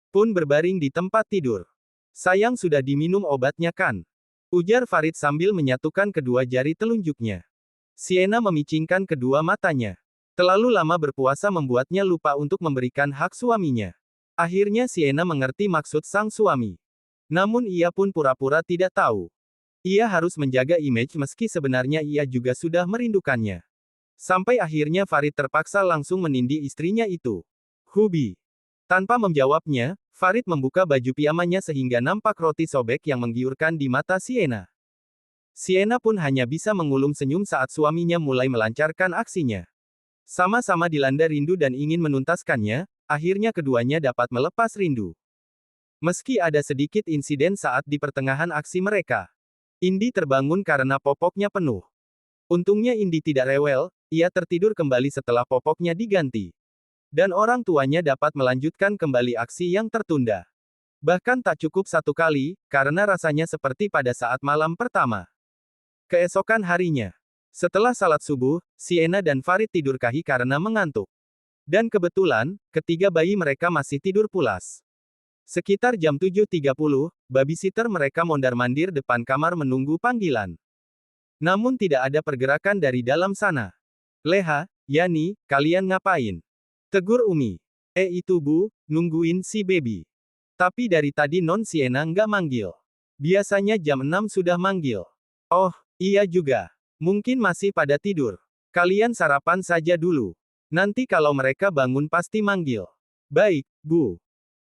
pun berbaring di tempat tidur. Sayang sudah diminum obatnya kan? Ujar Farid sambil menyatukan kedua jari telunjuknya. Sienna memicingkan kedua matanya. Terlalu lama berpuasa membuatnya lupa untuk memberikan hak suaminya. Akhirnya Sienna mengerti maksud sang suami. Namun ia pun pura-pura tidak tahu. Ia harus menjaga image meski sebenarnya ia juga sudah merindukannya. Sampai akhirnya Farid terpaksa langsung menindih istrinya itu. Hubi. Tanpa menjawabnya, Farid membuka baju piyamanya sehingga nampak roti sobek yang menggiurkan di mata Sienna. Sienna pun hanya bisa mengulum senyum saat suaminya mulai melancarkan aksinya. Sama-sama dilanda rindu dan ingin menuntaskannya, akhirnya keduanya dapat melepas rindu. Meski ada sedikit insiden saat di pertengahan aksi mereka. Indi terbangun karena popoknya penuh. Untungnya Indi tidak rewel, ia tertidur kembali setelah popoknya diganti. Dan orang tuanya dapat melanjutkan kembali aksi yang tertunda. Bahkan tak cukup satu kali, karena rasanya seperti pada saat malam pertama. Keesokan harinya. Setelah salat subuh, Sienna dan Farid tidur kahih karena mengantuk. Dan kebetulan, ketiga bayi mereka masih tidur pulas. Sekitar jam 7.30, babysitter mereka mondar-mandir depan kamar menunggu panggilan. Namun tidak ada pergerakan dari dalam sana. Leha, Yani, kalian ngapain? Tegur Umi. Itu Bu, nungguin si baby. Tapi dari tadi Non Sienna nggak manggil. Biasanya jam 6 sudah manggil. Oh, iya juga. Mungkin masih pada tidur. Kalian sarapan saja dulu. Nanti kalau mereka bangun pasti manggil. Baik, Bu.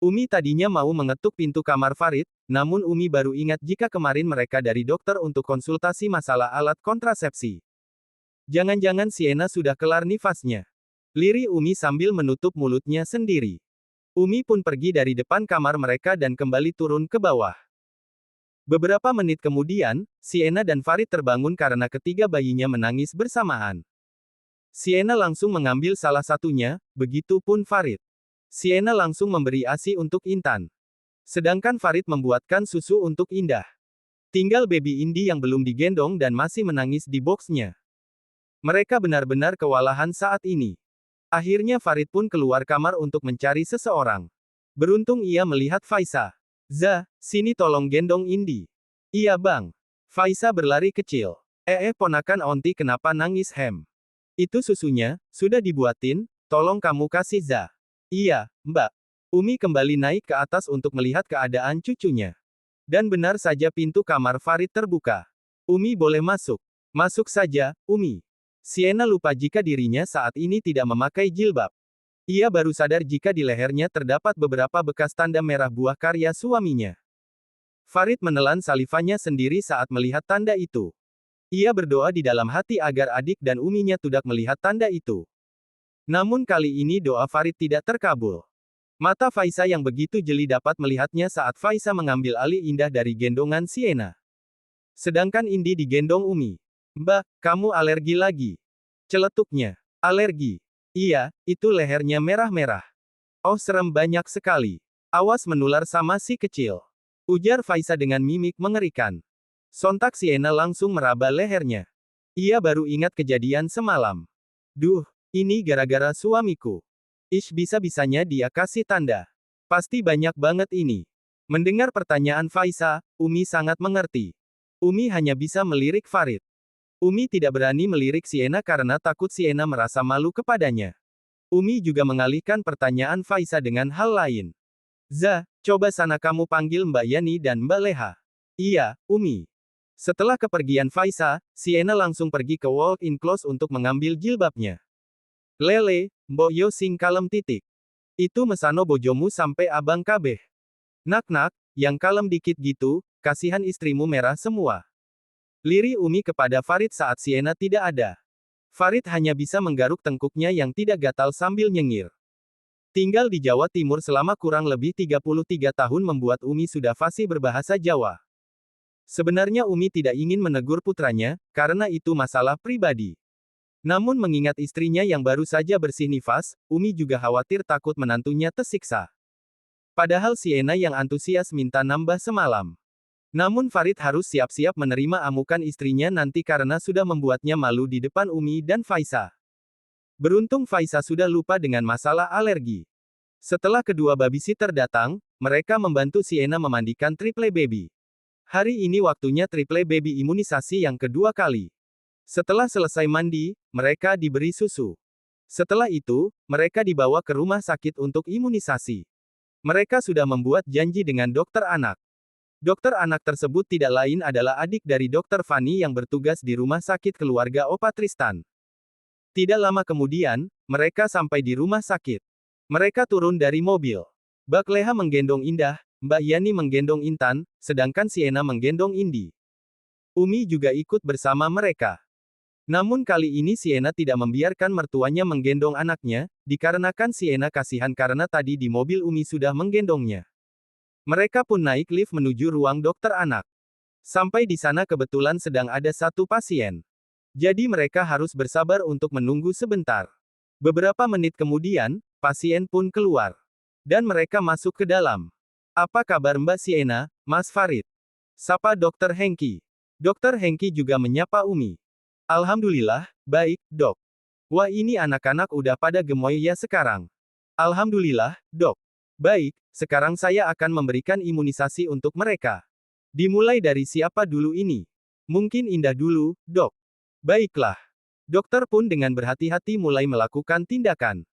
Umi tadinya mau mengetuk pintu kamar Farid, namun Umi baru ingat jika kemarin mereka dari dokter untuk konsultasi masalah alat kontrasepsi. Jangan-jangan Sienna sudah kelar nifasnya. Liri Umi sambil menutup mulutnya sendiri. Umi pun pergi dari depan kamar mereka dan kembali turun ke bawah. Beberapa menit kemudian, Sienna dan Farid terbangun karena ketiga bayinya menangis bersamaan. Sienna langsung mengambil salah satunya, begitu pun Farid. Sienna langsung memberi ASI untuk Intan. Sedangkan Farid membuatkan susu untuk Indah. Tinggal baby Indi yang belum digendong dan masih menangis di boxnya. Mereka benar-benar kewalahan saat ini. Akhirnya Farid pun keluar kamar untuk mencari seseorang. Beruntung ia melihat Faisa. Sini tolong gendong Indi. Iya bang. Faisa berlari kecil. Ponakan onti kenapa nangis hem? Itu susunya, sudah dibuatin, tolong kamu kasih Za. Iya, mbak. Umi kembali naik ke atas untuk melihat keadaan cucunya. Dan benar saja pintu kamar Farid terbuka. Umi boleh masuk. Masuk saja, Umi. Sienna lupa jika dirinya saat ini tidak memakai jilbab. Ia baru sadar jika di lehernya terdapat beberapa bekas tanda merah buah karya suaminya. Farid menelan salivanya sendiri saat melihat tanda itu. Ia berdoa di dalam hati agar adik dan uminya tidak melihat tanda itu. Namun kali ini doa Farid tidak terkabul. Mata Faisa yang begitu jeli dapat melihatnya saat Faisa mengambil alih Indah dari gendongan Sienna. Sedangkan Indi digendong Umi. Mbak, kamu alergi lagi. Celetuknya. Alergi. Iya, itu lehernya merah-merah. Oh serem banyak sekali. Awas menular sama si kecil. Ujar Faisa dengan mimik mengerikan. Sontak Sienna langsung meraba lehernya. Ia baru ingat kejadian semalam. Duh, ini gara-gara suamiku. Bisa-bisanya dia kasih tanda. Pasti banyak banget ini. Mendengar pertanyaan Faisa, Umi sangat mengerti. Umi hanya bisa melirik Farid. Umi tidak berani melirik Sienna karena takut Sienna merasa malu kepadanya. Umi juga mengalihkan pertanyaan Faisa dengan hal lain. Coba sana kamu panggil Mbak Yani dan Mbak Leha. Iya, Umi. Setelah kepergian Faisa, Sienna langsung pergi ke walk-in closet untuk mengambil jilbabnya. Lele, Mbok Yo sing kalem titik. Itu mesano bojomu sampai abang kabeh. Nak-nak, yang kalem dikit gitu, kasihan istrimu merah semua. Liri Umi kepada Farid saat Sienna tidak ada. Farid hanya bisa menggaruk tengkuknya yang tidak gatal sambil nyengir. Tinggal di Jawa Timur selama kurang lebih 33 tahun membuat Umi sudah fasih berbahasa Jawa. Sebenarnya Umi tidak ingin menegur putranya, karena itu masalah pribadi. Namun mengingat istrinya yang baru saja bersih nifas, Umi juga khawatir takut menantunya tersiksa. Padahal Sienna yang antusias minta nambah semalam. Namun Farid harus siap-siap menerima amukan istrinya nanti karena sudah membuatnya malu di depan Umi dan Faisa. Beruntung Faisa sudah lupa dengan masalah alergi. Setelah kedua babysitter datang, mereka membantu Sienna memandikan Triple Baby. Hari ini waktunya Triple Baby imunisasi yang kedua kali. Setelah selesai mandi, mereka diberi susu. Setelah itu, mereka dibawa ke rumah sakit untuk imunisasi. Mereka sudah membuat janji dengan dokter anak. Dokter anak tersebut tidak lain adalah adik dari Dokter Fanny yang bertugas di rumah sakit keluarga Opa Tristan. Tidak lama kemudian, mereka sampai di rumah sakit. Mereka turun dari mobil. Mbak Leha menggendong Indah, Mbak Yani menggendong Intan, sedangkan Sienna menggendong Indi. Umi juga ikut bersama mereka. Namun kali ini Sienna tidak membiarkan mertuanya menggendong anaknya, dikarenakan Sienna kasihan karena tadi di mobil Umi sudah menggendongnya. Mereka pun naik lift menuju ruang dokter anak. Sampai di sana kebetulan sedang ada satu pasien. Jadi mereka harus bersabar untuk menunggu sebentar. Beberapa menit kemudian, pasien pun keluar. Dan mereka masuk ke dalam. Apa kabar Mbak Sienna, Mas Farid? Sapa Dokter Hengki. Dokter Hengki juga menyapa Umi. Alhamdulillah, baik, Dok. Wah ini anak-anak udah pada gemoy ya sekarang. Alhamdulillah, Dok. Baik, sekarang saya akan memberikan imunisasi untuk mereka. Dimulai dari siapa dulu ini? Mungkin Indah dulu, Dok. Baiklah. Dokter pun dengan berhati-hati mulai melakukan tindakan.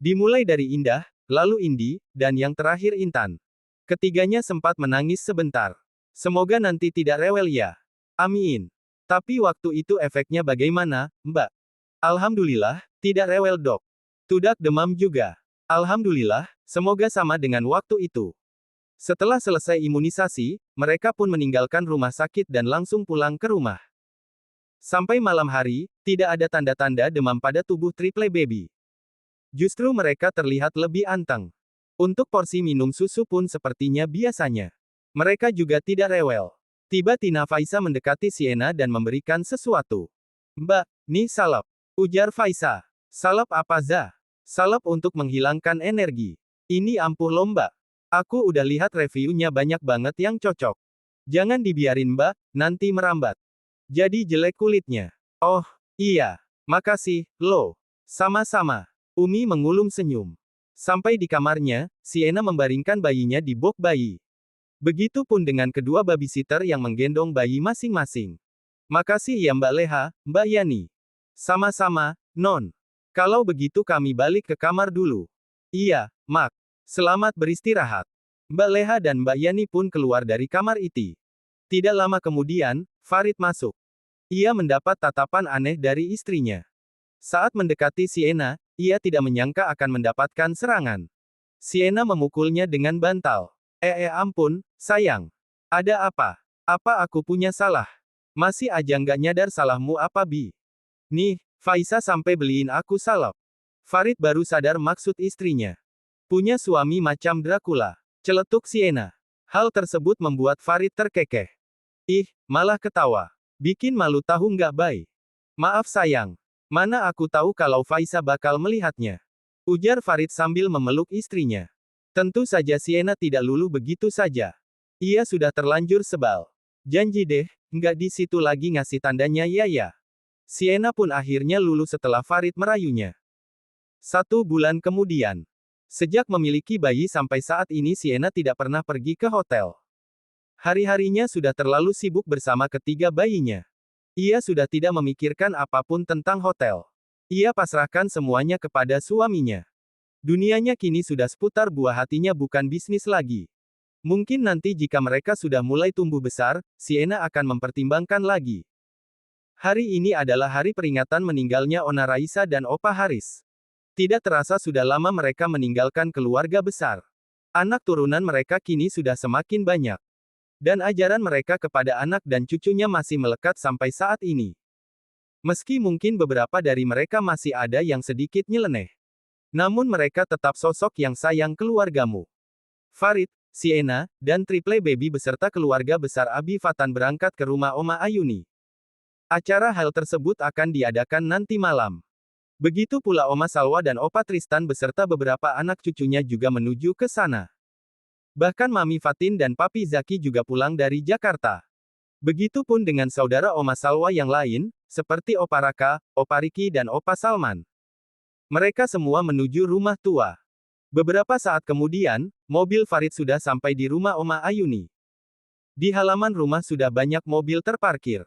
Dimulai dari Indah, lalu Indi, dan yang terakhir Intan. Ketiganya sempat menangis sebentar. Semoga nanti tidak rewel ya. Amin. Tapi waktu itu efeknya bagaimana, Mbak? Alhamdulillah, tidak rewel Dok. Tidak demam juga. Alhamdulillah, semoga sama dengan waktu itu. Setelah selesai imunisasi, mereka pun meninggalkan rumah sakit dan langsung pulang ke rumah. Sampai malam hari, tidak ada tanda-tanda demam pada tubuh Triple Baby. Justru mereka terlihat lebih anteng. Untuk porsi minum susu pun sepertinya biasanya. Mereka juga tidak rewel. Tiba-tiba Faisa mendekati Sienna dan memberikan sesuatu. Mbak, nih salep. Ujar Faisa. Salep apa Za? Salep untuk menghilangkan energi. Ini ampuh loh Mbak. Aku udah lihat reviewnya banyak banget yang cocok. Jangan dibiarin Mbak, nanti merambat. Jadi jelek kulitnya. Oh, iya. Makasih, lo. Sama-sama. Umi mengulum senyum. Sampai di kamarnya, Sienna membaringkan bayinya di box bayi. Begitupun dengan kedua babysitter yang menggendong bayi masing-masing. Makasih ya Mbak Leha, Mbak Yani. Sama-sama, Non. Kalau begitu kami balik ke kamar dulu. Iya, Mak. Selamat beristirahat. Mbak Leha dan Mbak Yani pun keluar dari kamar itu. Tidak lama kemudian, Farid masuk. Ia mendapat tatapan aneh dari istrinya. Saat mendekati Sienna, ia tidak menyangka akan mendapatkan serangan. Sienna memukulnya dengan bantal. Ampun, sayang. Ada apa? Apa aku punya salah? Masih aja nggak nyadar salahmu apa Bi? Nih, Faisa sampai beliin aku salep. Farid baru sadar maksud istrinya. Punya suami macam Dracula. Celetuk Sienna. Hal tersebut membuat Farid terkekeh. Ih, malah ketawa. Bikin malu tahu nggak Bay? Maaf sayang. Mana aku tahu kalau Faisa bakal melihatnya. Ujar Farid sambil memeluk istrinya. Tentu saja Sienna tidak luluh begitu saja. Ia sudah terlanjur sebal. Janji deh, nggak di situ lagi ngasih tandanya ya. Sienna pun akhirnya luluh setelah Farid merayunya. 1 bulan kemudian. Sejak memiliki bayi sampai saat ini Sienna tidak pernah pergi ke hotel. Hari-harinya sudah terlalu sibuk bersama ketiga bayinya. Ia sudah tidak memikirkan apapun tentang hotel. Ia pasrahkan semuanya kepada suaminya. Dunianya kini sudah seputar buah hatinya bukan bisnis lagi. Mungkin nanti jika mereka sudah mulai tumbuh besar, Sienna akan mempertimbangkan lagi. Hari ini adalah hari peringatan meninggalnya Ona Raisa dan Opa Haris. Tidak terasa sudah lama mereka meninggalkan keluarga besar. Anak turunan mereka kini sudah semakin banyak. Dan ajaran mereka kepada anak dan cucunya masih melekat sampai saat ini. Meski mungkin beberapa dari mereka masih ada yang sedikit nyeleneh. Namun mereka tetap sosok yang sayang keluargamu. Farid, Sienna, dan Triple Baby beserta keluarga besar Abi Fatan berangkat ke rumah Oma Ayuni. Acara hal tersebut akan diadakan nanti malam. Begitu pula Oma Salwa dan Opa Tristan beserta beberapa anak cucunya juga menuju ke sana. Bahkan Mami Fatin dan Papi Zaki juga pulang dari Jakarta. Begitupun dengan saudara Oma Salwa yang lain, seperti Opa Raka, Opa Riki dan Opa Salman. Mereka semua menuju rumah tua. Beberapa saat kemudian, mobil Farid sudah sampai di rumah Oma Ayuni. Di halaman rumah sudah banyak mobil terparkir.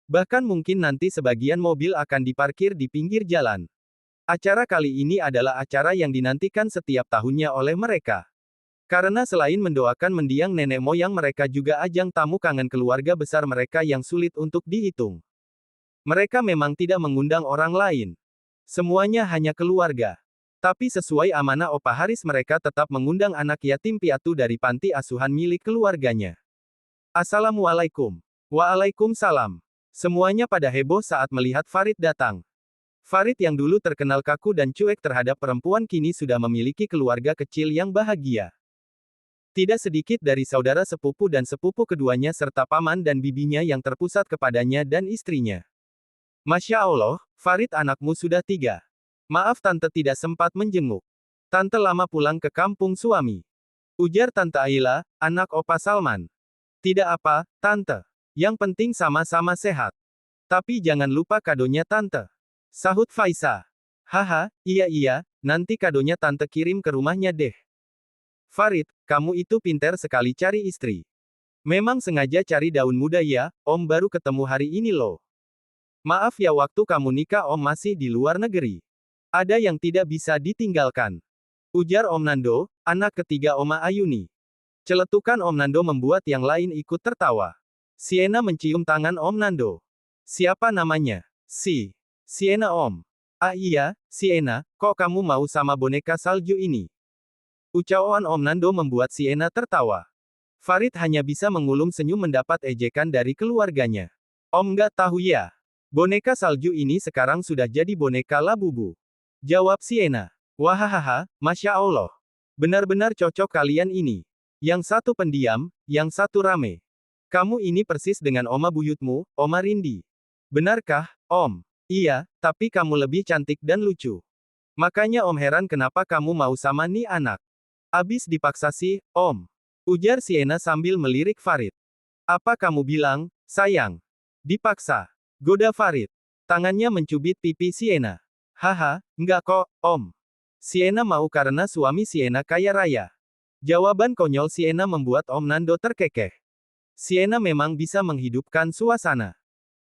Bahkan mungkin nanti sebagian mobil akan diparkir di pinggir jalan. Acara kali ini adalah acara yang dinantikan setiap tahunnya oleh mereka. Karena selain mendoakan mendiang nenek moyang mereka juga ajang tamu kangen keluarga besar mereka yang sulit untuk dihitung. Mereka memang tidak mengundang orang lain. Semuanya hanya keluarga. Tapi sesuai amanah Opa Haris mereka tetap mengundang anak yatim piatu dari panti asuhan milik keluarganya. Assalamualaikum. Waalaikumsalam. Semuanya pada heboh saat melihat Farid datang. Farid yang dulu terkenal kaku dan cuek terhadap perempuan kini sudah memiliki keluarga kecil yang bahagia. Tidak sedikit dari saudara sepupu dan sepupu keduanya serta paman dan bibinya yang terpusat kepadanya dan istrinya. Masya Allah, Farid anakmu sudah 3. Maaf tante tidak sempat menjenguk. Tante lama pulang ke kampung suami. Ujar Tante Aila, anak Opa Salman. Tidak apa, tante. Yang penting sama-sama sehat. Tapi jangan lupa kadonya tante. Sahut Faisa. Haha, iya, nanti kadonya tante kirim ke rumahnya deh. Farid, kamu itu pinter sekali cari istri. Memang sengaja cari daun muda ya, Om baru ketemu hari ini loh. Maaf ya waktu kamu nikah Om masih di luar negeri. Ada yang tidak bisa ditinggalkan. Ujar Om Nando, anak ketiga Oma Ayuni. Celetukan Om Nando membuat yang lain ikut tertawa. Siena mencium tangan Om Nando. Siapa namanya? Siena Om. Ah iya, Siena, kok kamu mau sama boneka salju ini? Ucapan Om Nando membuat Siena tertawa. Farid hanya bisa mengulum senyum mendapat ejekan dari keluarganya. Om nggak tahu ya. Boneka salju ini sekarang sudah jadi boneka Labubu. Jawab Siena. Wahahaha, Masya Allah. Benar-benar cocok kalian ini. Yang satu pendiam, yang satu rame. Kamu ini persis dengan oma buyutmu, Oma Rindi. Benarkah, Om? Iya, tapi kamu lebih cantik dan lucu. Makanya Om heran kenapa kamu mau sama nih anak. Abis dipaksa sih, Om. Ujar Siena sambil melirik Farid. Apa kamu bilang, sayang? Dipaksa. Goda Farid. Tangannya mencubit pipi Siena. Haha, enggak kok, Om. Siena mau karena suami Siena kaya raya. Jawaban konyol Siena membuat Om Nando terkekeh. Siena memang bisa menghidupkan suasana.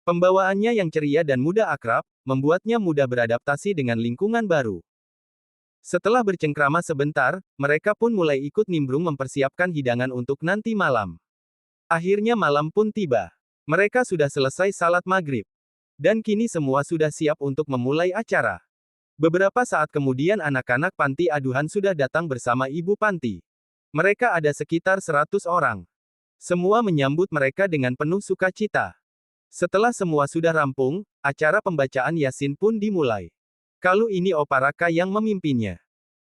Pembawaannya yang ceria dan mudah akrab, membuatnya mudah beradaptasi dengan lingkungan baru. Setelah bercengkrama sebentar, mereka pun mulai ikut nimbrung mempersiapkan hidangan untuk nanti malam. Akhirnya malam pun tiba. Mereka sudah selesai salat maghrib. Dan kini semua sudah siap untuk memulai acara. Beberapa saat kemudian anak-anak panti asuhan sudah datang bersama ibu panti. Mereka ada sekitar 100 orang. Semua menyambut mereka dengan penuh sukacita. Setelah semua sudah rampung, acara pembacaan Yasin pun dimulai. Kali ini Opa Raka yang memimpinnya.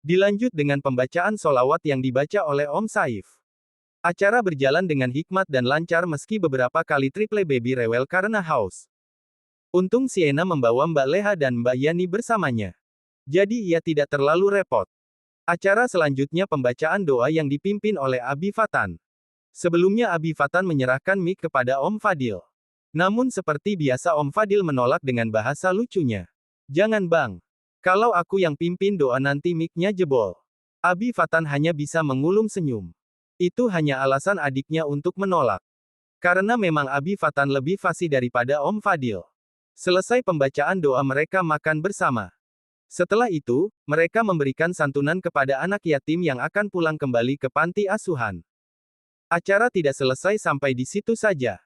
Dilanjut dengan pembacaan solawat yang dibaca oleh Om Saif. Acara berjalan dengan hikmat dan lancar meski beberapa kali Triple Baby rewel karena haus. Untung Siena membawa Mbak Leha dan Mbak Yani bersamanya. Jadi ia tidak terlalu repot. Acara selanjutnya pembacaan doa yang dipimpin oleh Abi Fatan. Sebelumnya Abi Fatan menyerahkan mic kepada Om Fadil. Namun seperti biasa Om Fadil menolak dengan bahasa lucunya. Jangan bang. Kalau aku yang pimpin doa nanti mic-nya jebol. Abi Fatan hanya bisa mengulum senyum. Itu hanya alasan adiknya untuk menolak. Karena memang Abi Fatan lebih fasih daripada Om Fadil. Selesai pembacaan doa mereka makan bersama. Setelah itu, mereka memberikan santunan kepada anak yatim yang akan pulang kembali ke panti asuhan. Acara tidak selesai sampai di situ saja.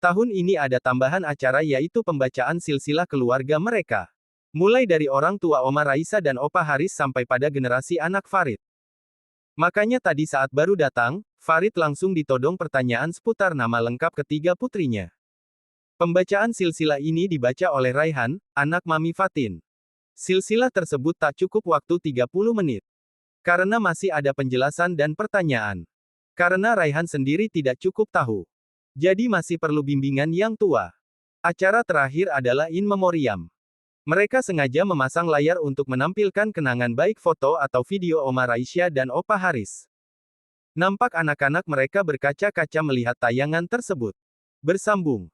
Tahun ini ada tambahan acara yaitu pembacaan silsilah keluarga mereka. Mulai dari orang tua Oma Raisa dan Opa Haris sampai pada generasi anak Farid. Makanya tadi saat baru datang, Farid langsung ditodong pertanyaan seputar nama lengkap ketiga putrinya. Pembacaan silsilah ini dibaca oleh Raihan, anak Mami Fatin. Silsilah tersebut tak cukup waktu 30 menit. Karena masih ada penjelasan dan pertanyaan. Karena Raihan sendiri tidak cukup tahu. Jadi masih perlu bimbingan yang tua. Acara terakhir adalah in memoriam. Mereka sengaja memasang layar untuk menampilkan kenangan baik foto atau video Oma Raisya dan Opa Haris. Nampak anak-anak mereka berkaca-kaca melihat tayangan tersebut. Bersambung.